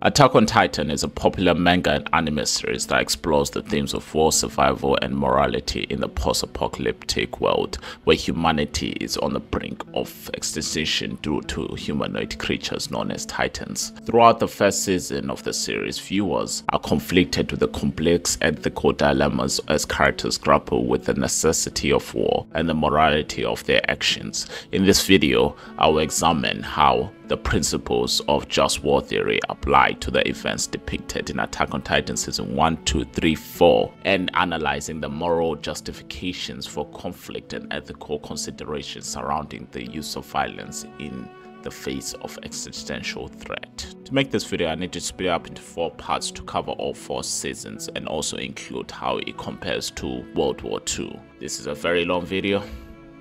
Attack on Titan is a popular manga and anime series that explores the themes of war, survival, and morality in the post-apocalyptic world, where humanity is on the brink of extinction due to humanoid creatures known as Titans. Throughout the first season of the series, viewers are conflicted with the complex ethical dilemmas as characters grapple with the necessity of war and the morality of their actions. In this video, I will examine how the principles of just war theory apply to the events depicted in Attack on Titan Season 1, 2, 3, 4, and analyzing the moral justifications for conflict and ethical considerations surrounding the use of violence in the face of existential threat. To make this video, I need to split it up into 4 parts to cover all 4 seasons and also include how it compares to World War II. This is a very long video,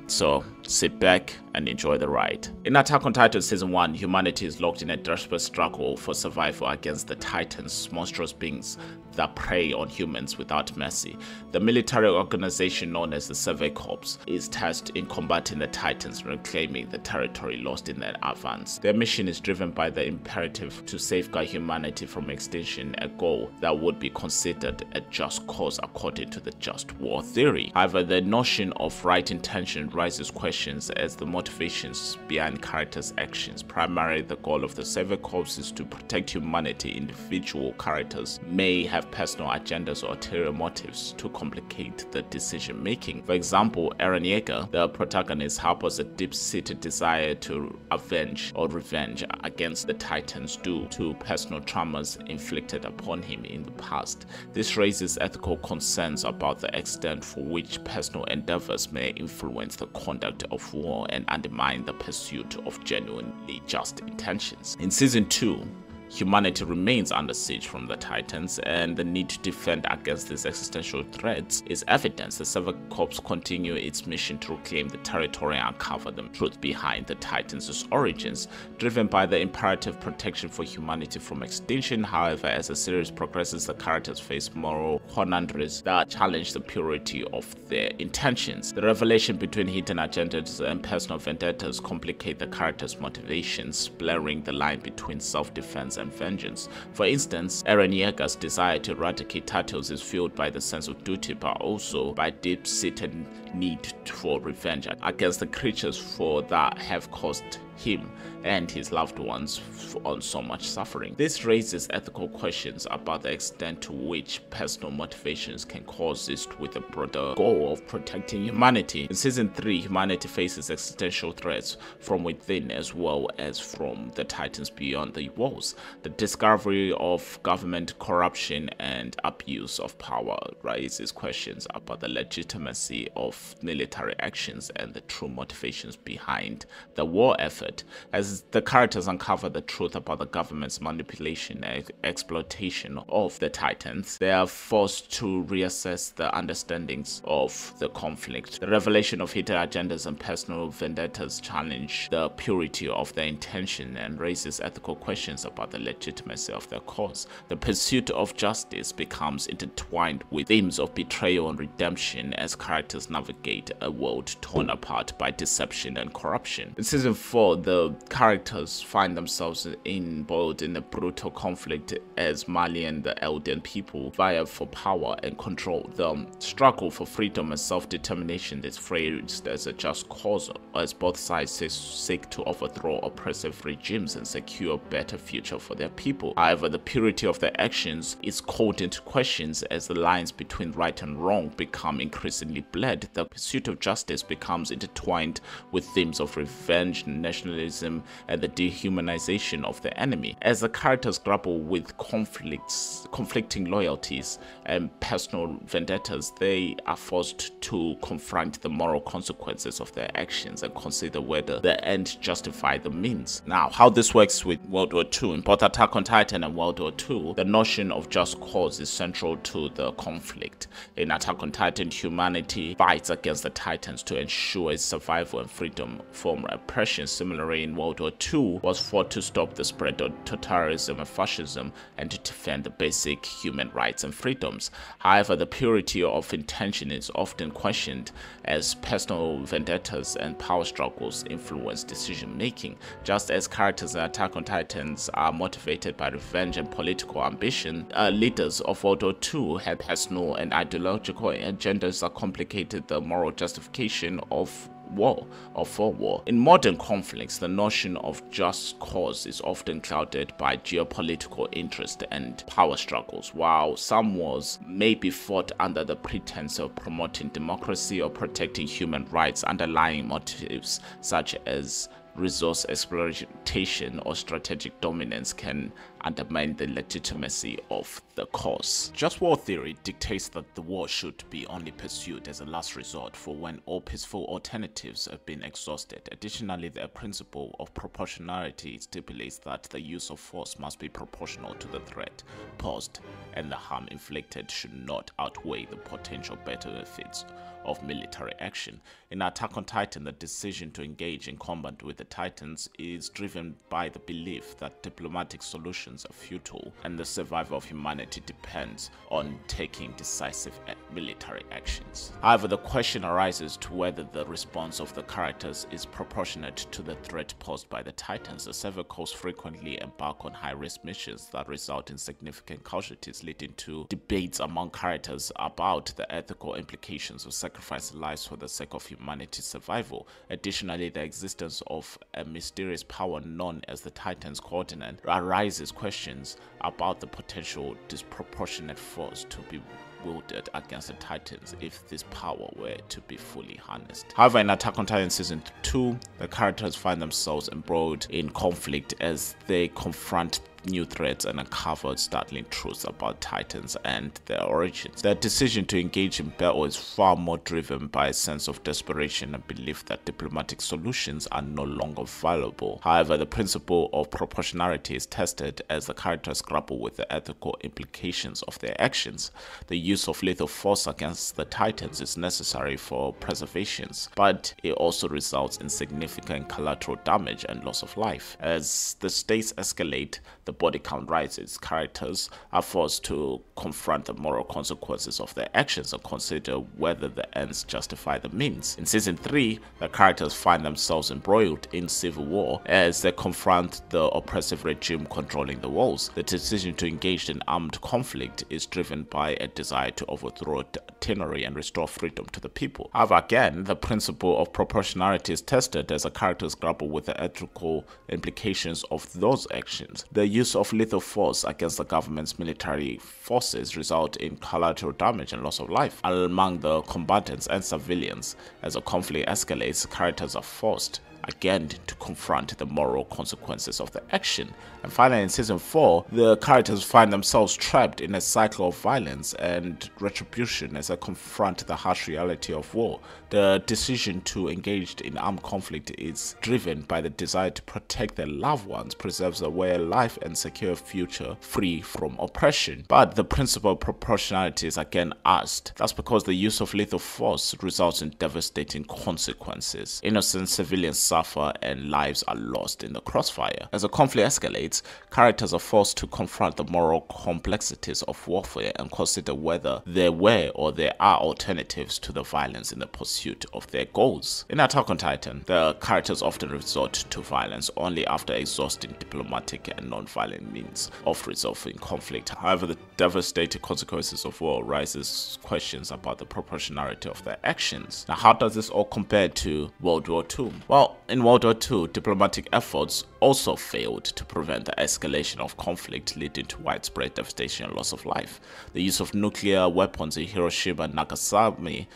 so sit back and enjoy the ride. In Attack on Titan Season 1, humanity is locked in a desperate struggle for survival against the Titans, monstrous beings that prey on humans without mercy. The military organization known as the Survey Corps is tasked in combating the Titans and reclaiming the territory lost in their advance. Their mission is driven by the imperative to safeguard humanity from extinction, a goal that would be considered a just cause according to the just war theory. However, the notion of right intention raises questions as the motivations behind characters' actions. Primarily, the goal of the Survey Corps is to protect humanity. Individual characters may have personal agendas or ulterior motives to complicate the decision making. For example, Eren Yeager, the protagonist, harbors a deep-seated desire to avenge or revenge against the Titans due to personal traumas inflicted upon him in the past. This raises ethical concerns about the extent for which personal endeavors may influence the conduct of war and undermine the pursuit of genuinely just intentions. In Season 2, humanity remains under siege from the Titans, and the need to defend against these existential threats is evident. The Survey Corps continue its mission to reclaim the territory and uncover the truth behind the Titans' origins, driven by the imperative protection for humanity from extinction. However, as the series progresses, the characters face moral conundrums that challenge the purity of their intentions. The revelation between hidden agendas and personal vendettas complicate the characters' motivations, blurring the line between self-defense and vengeance. For instance, Eren Yeager's desire to eradicate turtles is fueled by the sense of duty, but also by deep-seated need for revenge against the creatures that have caused him and his loved ones on so much suffering. This raises ethical questions about the extent to which personal motivations can coexist with the broader goal of protecting humanity. In Season 3, humanity faces existential threats from within as well as from the Titans beyond the walls. The discovery of government corruption and abuse of power raises questions about the legitimacy of military actions and the true motivations behind the war effort. As the characters uncover the truth about the government's manipulation and exploitation of the Titans, they are forced to reassess the understandings of the conflict. The revelation of hidden agendas and personal vendettas challenge the purity of their intention and raises ethical questions about the legitimacy of their cause. The pursuit of justice becomes intertwined with themes of betrayal and redemption as characters navigate a world torn apart by deception and corruption. In Season 4, the characters find themselves embroiled in a brutal conflict as Mali and the Elden people vie for power and control. The struggle for freedom and self-determination is phrased as a just cause, as both sides seek to overthrow oppressive regimes and secure a better future for their people. However, the purity of their actions is called into questions as the lines between right and wrong become increasingly blurred. The pursuit of justice becomes intertwined with themes of revenge, nationalism, and the dehumanization of the enemy. As the characters grapple with conflicting loyalties and personal vendettas, they are forced to confront the moral consequences of their actions and consider whether the end justify the means. Now, how this works with World War II. In both Attack on Titan and World War II, the notion of just cause is central to the conflict. In Attack on Titan, humanity fights against the Titans to ensure its survival and freedom from oppression. Similarly, similarly in World War II, was fought to stop the spread of totalitarianism and fascism and to defend the basic human rights and freedoms. However, the purity of intention is often questioned as personal vendettas and power struggles influence decision-making. Just as characters in Attack on Titans are motivated by revenge and political ambition, leaders of World War II had personal and ideological agendas that complicated the moral justification of war or for war. In modern conflicts, the notion of just cause is often clouded by geopolitical interest and power struggles. While some wars may be fought under the pretense of promoting democracy or protecting human rights, underlying motives such as resource exploitation or strategic dominance can undermine the legitimacy of the cause. Just war theory dictates that the war should be only pursued as a last resort for when all peaceful alternatives have been exhausted. Additionally, the principle of proportionality stipulates that the use of force must be proportional to the threat posed, and the harm inflicted should not outweigh the potential benefits of military action. In Attack on Titan, the decision to engage in combat with the Titans is driven by the belief that diplomatic solutions are futile and the survival of humanity depends on taking decisive military actions. However, the question arises to whether the response of the characters is proportionate to the threat posed by the Titans. The Survivors frequently embark on high-risk missions that result in significant casualties, leading to debates among characters about the ethical implications of sacrificing lives for the sake of humanity's survival. Additionally, the existence of a mysterious power known as the Titan's coordinate raises questions about the potential disproportionate force to be wielded against the Titans if this power were to be fully harnessed. However, in Attack on Titan Season 2, the characters find themselves embroiled in conflict as they confront new threats and uncovered startling truths about Titans and their origins. Their decision to engage in battle is far more driven by a sense of desperation and belief that diplomatic solutions are no longer viable. However, the principle of proportionality is tested as the characters grapple with the ethical implications of their actions. The use of lethal force against the Titans is necessary for preservation, but it also results in significant collateral damage and loss of life. As the stakes escalate, the body count rises. Characters are forced to confront the moral consequences of their actions and consider whether the ends justify the means. In Season 3, the characters find themselves embroiled in civil war as they confront the oppressive regime controlling the world. The decision to engage in armed conflict is driven by a desire to overthrow tyranny and restore freedom to the people. However, again, the principle of proportionality is tested as the characters grapple with the ethical implications of those actions. The use of lethal force against the government's military forces result in collateral damage and loss of life among the combatants and civilians. As the conflict escalates, characters are forced again to confront the moral consequences of the action. And finally, in Season 4, the characters find themselves trapped in a cycle of violence and retribution as they confront the harsh reality of war. The decision to engage in armed conflict is driven by the desire to protect their loved ones, preserve their way of life, and secure a future free from oppression. But the principle of proportionality is again asked. That's because the use of lethal force results in devastating consequences. Innocent civilians suffer and lives are lost in the crossfire. As the conflict escalates, characters are forced to confront the moral complexities of warfare and consider whether there were or there are alternatives to the violence in the pursuit of their goals. In Attack on Titan, the characters often resort to violence only after exhausting diplomatic and non-violent means of resolving conflict. However, the devastating consequences of war raises questions about the proportionality of their actions. Now, how does this all compare to World War II? Well, in World War II, diplomatic efforts also failed to prevent the escalation of conflict, leading to widespread devastation and loss of life. The use of nuclear weapons in Hiroshima and Nagasaki,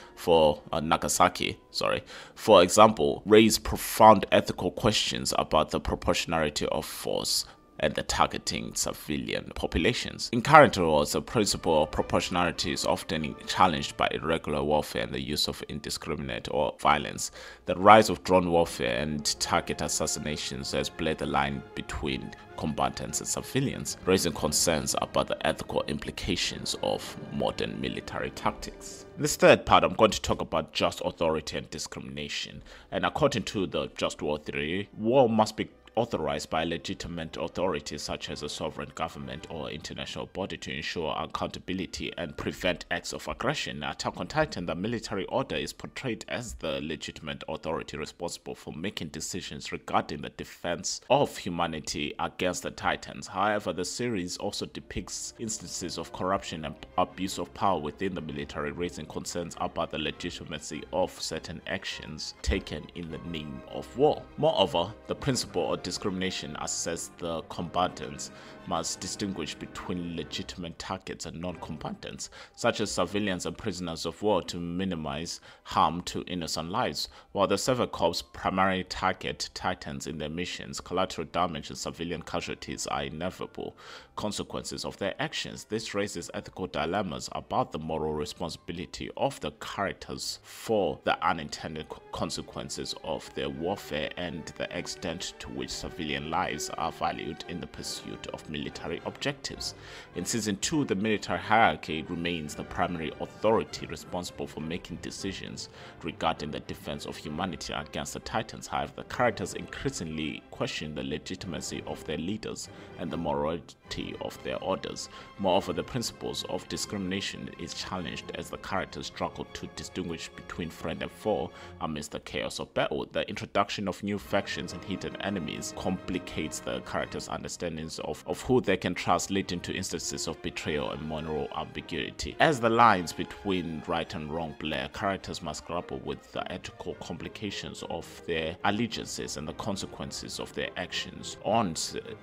for example, raised profound ethical questions about the proportionality of force and the targeting civilian populations. In current wars, the principle of proportionality is often challenged by irregular warfare and the use of indiscriminate or violence. The rise of drone warfare and target assassinations has blurred the line between combatants and civilians, raising concerns about the ethical implications of modern military tactics. In this third part, I'm going to talk about just authority and discrimination. And according to the Just War theory, war must be authorized by legitimate authorities such as a sovereign government or international body to ensure accountability and prevent acts of aggression. Now, Attack on Titan, the military order is portrayed as the legitimate authority responsible for making decisions regarding the defense of humanity against the Titans. However, the series also depicts instances of corruption and abuse of power within the military, raising concerns about the legitimacy of certain actions taken in the name of war. Moreover, the principle of discrimination assesses the combatants must distinguish between legitimate targets and non-combatants, such as civilians and prisoners of war, to minimize harm to innocent lives. While the Sever Corps primarily target Titans in their missions, collateral damage and civilian casualties are inevitable consequences of their actions. This raises ethical dilemmas about the moral responsibility of the characters for the unintended consequences of their warfare and the extent to which civilian lives are valued in the pursuit of military objectives. In Season 2, the military hierarchy remains the primary authority responsible for making decisions regarding the defense of humanity against the Titans. However, the characters increasingly question the legitimacy of their leaders and the morality of their orders. Moreover, the principles of discrimination is challenged as the characters struggle to distinguish between friend and foe amidst the chaos of battle. The introduction of new factions and hidden enemies complicates the characters' understandings of who they can trust, leading to instances of betrayal and moral ambiguity. As the lines between right and wrong blur, characters must grapple with the ethical complications of their allegiances and the consequences of their actions on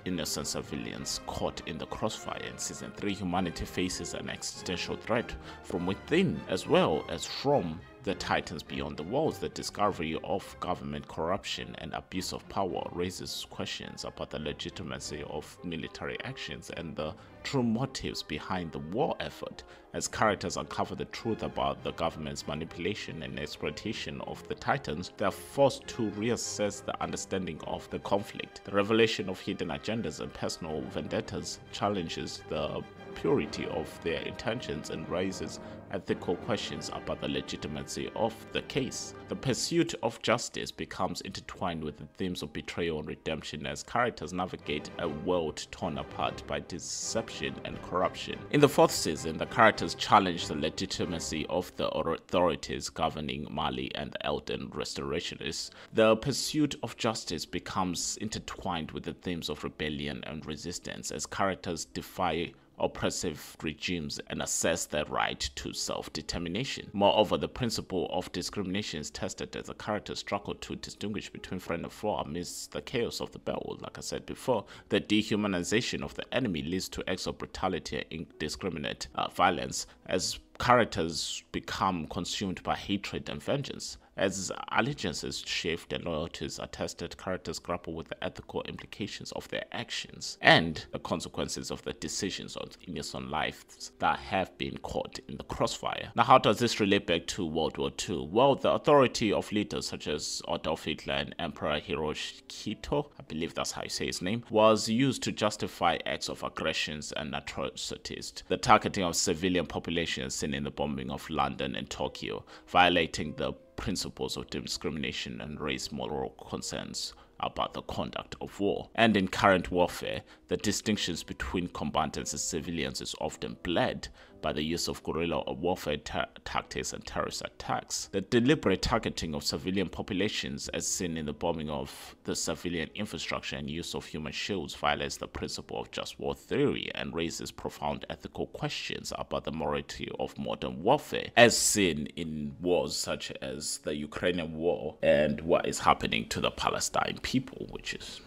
innocent civilians caught in the crossfire. In Season 3, humanity faces an existential threat from within as well as from the Titans beyond the walls. The discovery of government corruption and abuse of power raises questions about the legitimacy of military actions and the true motives behind the war effort. As characters uncover the truth about the government's manipulation and exploitation of the Titans, they are forced to reassess the understanding of the conflict. The revelation of hidden agendas and personal vendettas challenges the purity of their intentions and raises ethical questions about the legitimacy of the case. The pursuit of justice becomes intertwined with the themes of betrayal and redemption as characters navigate a world torn apart by deception and corruption. In the fourth season, the characters challenge the legitimacy of the authorities governing Mali and the Elden Restorationists. The pursuit of justice becomes intertwined with the themes of rebellion and resistance as characters defy oppressive regimes and assess their right to self-determination. Moreover, the principle of discrimination is tested as the characters struggle to distinguish between friend and foe amidst the chaos of the battle. Like I said before, the dehumanization of the enemy leads to acts of brutality and indiscriminate violence as characters become consumed by hatred and vengeance. As allegiances shift and loyalties are tested, characters grapple with the ethical implications of their actions and the consequences of the decisions of innocent lives that have been caught in the crossfire. Now, how does this relate back to World War II? Well, the authority of leaders such as Adolf Hitler and Emperor Hirohito, I believe that's how you say his name, was used to justify acts of aggressions and atrocities. The targeting of civilian populations seen in the bombing of London and Tokyo, violating the principles of discrimination and raise moral concerns about the conduct of war. And in current warfare, the distinctions between combatants and civilians is often blurred by the use of guerrilla warfare tactics and terrorist attacks. The deliberate targeting of civilian populations, as seen in the bombing of the civilian infrastructure and use of human shields, violates the principle of just war theory and raises profound ethical questions about the morality of modern warfare, as seen in wars such as the Ukrainian war and what is happening to the Palestine people, which is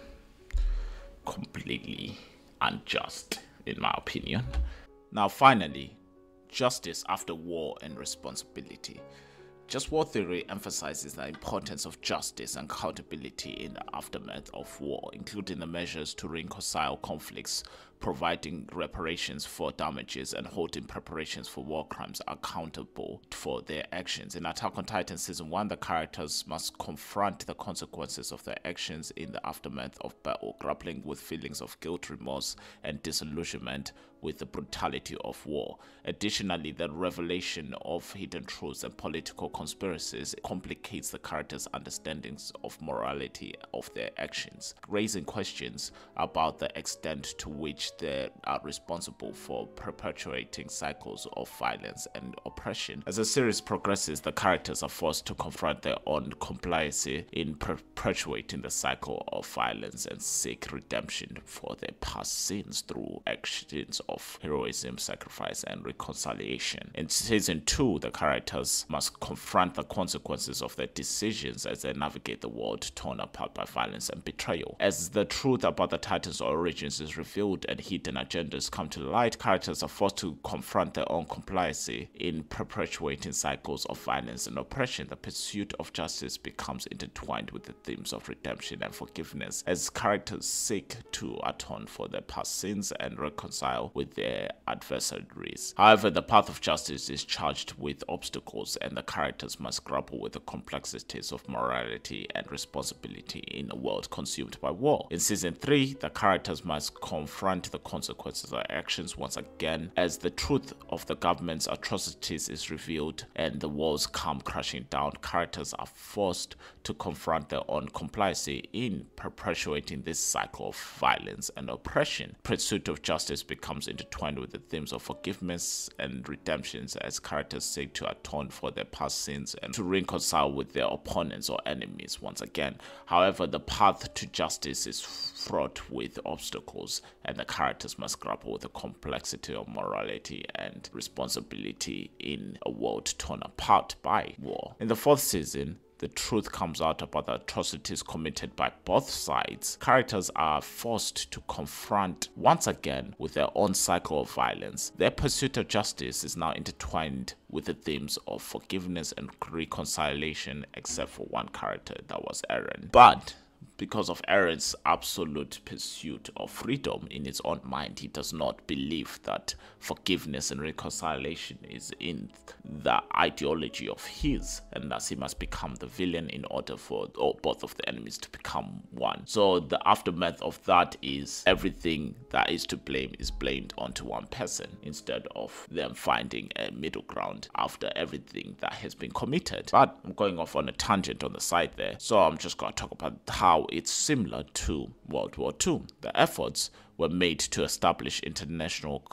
completely unjust in my opinion. Now finally, justice after war and responsibility. Just War theory emphasizes the importance of justice and accountability in the aftermath of war, including the measures to reconcile conflicts, providing reparations for damages, and holding preparations for war crimes accountable for their actions. In Attack on Titan Season 1, the characters must confront the consequences of their actions in the aftermath of battle, grappling with feelings of guilt, remorse, and disillusionment with the brutality of war. Additionally, the revelation of hidden truths and political conspiracies complicates the characters' understandings of morality of their actions, raising questions about the extent to which they are responsible for perpetuating cycles of violence and oppression. As the series progresses, the characters are forced to confront their own complacency in perpetuating the cycle of violence and seek redemption for their past sins through actions of heroism, sacrifice, and reconciliation. In Season 2, the characters must confront the consequences of their decisions as they navigate the world torn apart by violence and betrayal. As the truth about the Titans' origins is revealed and hidden agendas come to light, characters are forced to confront their own complacency in perpetuating cycles of violence and oppression. The pursuit of justice becomes intertwined with the themes of redemption and forgiveness as characters seek to atone for their past sins and reconcile with their adversaries. However, the path of justice is charged with obstacles, and the characters must grapple with the complexities of morality and responsibility in a world consumed by war. In Season 3, the characters must confront the consequences of their actions once again as the truth of the government's atrocities is revealed and the walls come crashing down. Characters are forced to confront their own complacency in perpetuating this cycle of violence and oppression. Pursuit of justice becomes intertwined with the themes of forgiveness and redemption as characters seek to atone for their past sins and to reconcile with their opponents or enemies once again. However, the path to justice is fraught with obstacles, and the characters must grapple with the complexity of morality and responsibility in a world torn apart by war. In the 4th season, the truth comes out about the atrocities committed by both sides. Characters are forced to confront once again with their own cycle of violence. Their pursuit of justice is now intertwined with the themes of forgiveness and reconciliation, except for one character, that was Eren. But because of Eren's absolute pursuit of freedom in his own mind, he does not believe that forgiveness and reconciliation is in the ideology of his, and thus he must become the villain in order for both of the enemies to become one. So the aftermath of that is everything that is to blame is blamed onto one person instead of them finding a middle ground after everything that has been committed. But I'm going off on a tangent on the side there, so I'm just going to talk about how it's similar to World War II. The efforts were made to establish international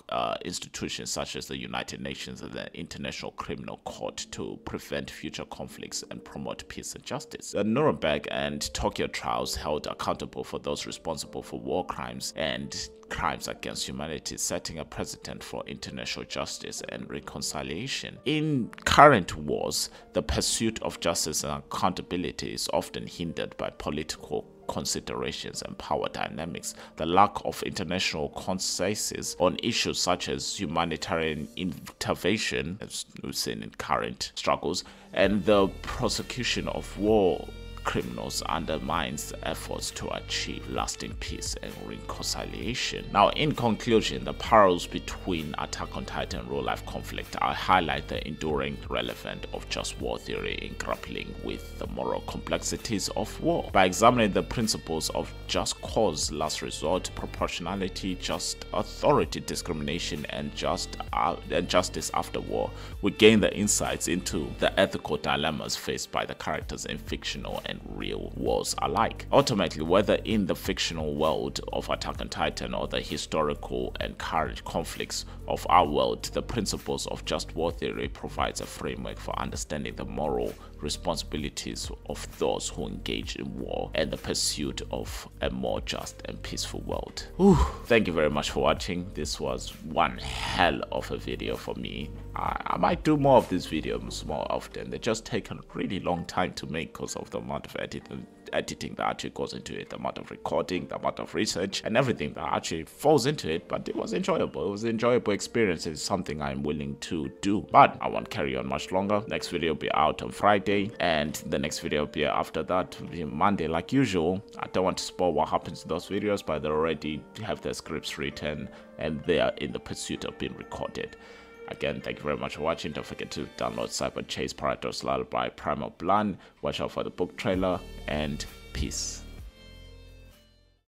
institutions such as the United Nations and the International Criminal Court to prevent future conflicts and promote peace and justice. The Nuremberg and Tokyo trials held accountable for those responsible for war crimes and crimes against humanity, setting a precedent for international justice and reconciliation. In current wars, the pursuit of justice and accountability is often hindered by political considerations and power dynamics. The lack of international consensus on issues such as humanitarian intervention, as we've seen in current struggles, and the prosecution of war criminals undermines the efforts to achieve lasting peace and reconciliation. Now, in conclusion, the parallels between Attack on Titan and real-life conflict highlight the enduring relevance of just war theory in grappling with the moral complexities of war. By examining the principles of just cause, last resort, proportionality, just authority, discrimination, and justice after war, we gain the insights into the ethical dilemmas faced by the characters in fictional and real wars alike. Ultimately, whether in the fictional world of Attack on Titan or the historical and current conflicts of our world, the principles of just war theory provides a framework for understanding the moral responsibilities of those who engage in war, and the pursuit of a more just and peaceful world. Whew. Thank you very much for watching. This was one hell of a video for me. I might do more of these videos more often. They just take a really long time to make because of the amount of editing that actually goes into it, the amount of recording, the amount of research, and everything that actually falls into it. But it was enjoyable. It was an enjoyable experience. It's something I'm willing to do, but I won't carry on much longer. Next video will be out on Friday, and the next video will be after that will be Monday like usual. I don't want to spoil what happens in those videos, but they already have their scripts written and they are in the pursuit of being recorded. Again, thank you very much for watching. Don't forget to download Cyber Chase Paradox Lullaby Primal Plan. Watch out for the book trailer, and peace.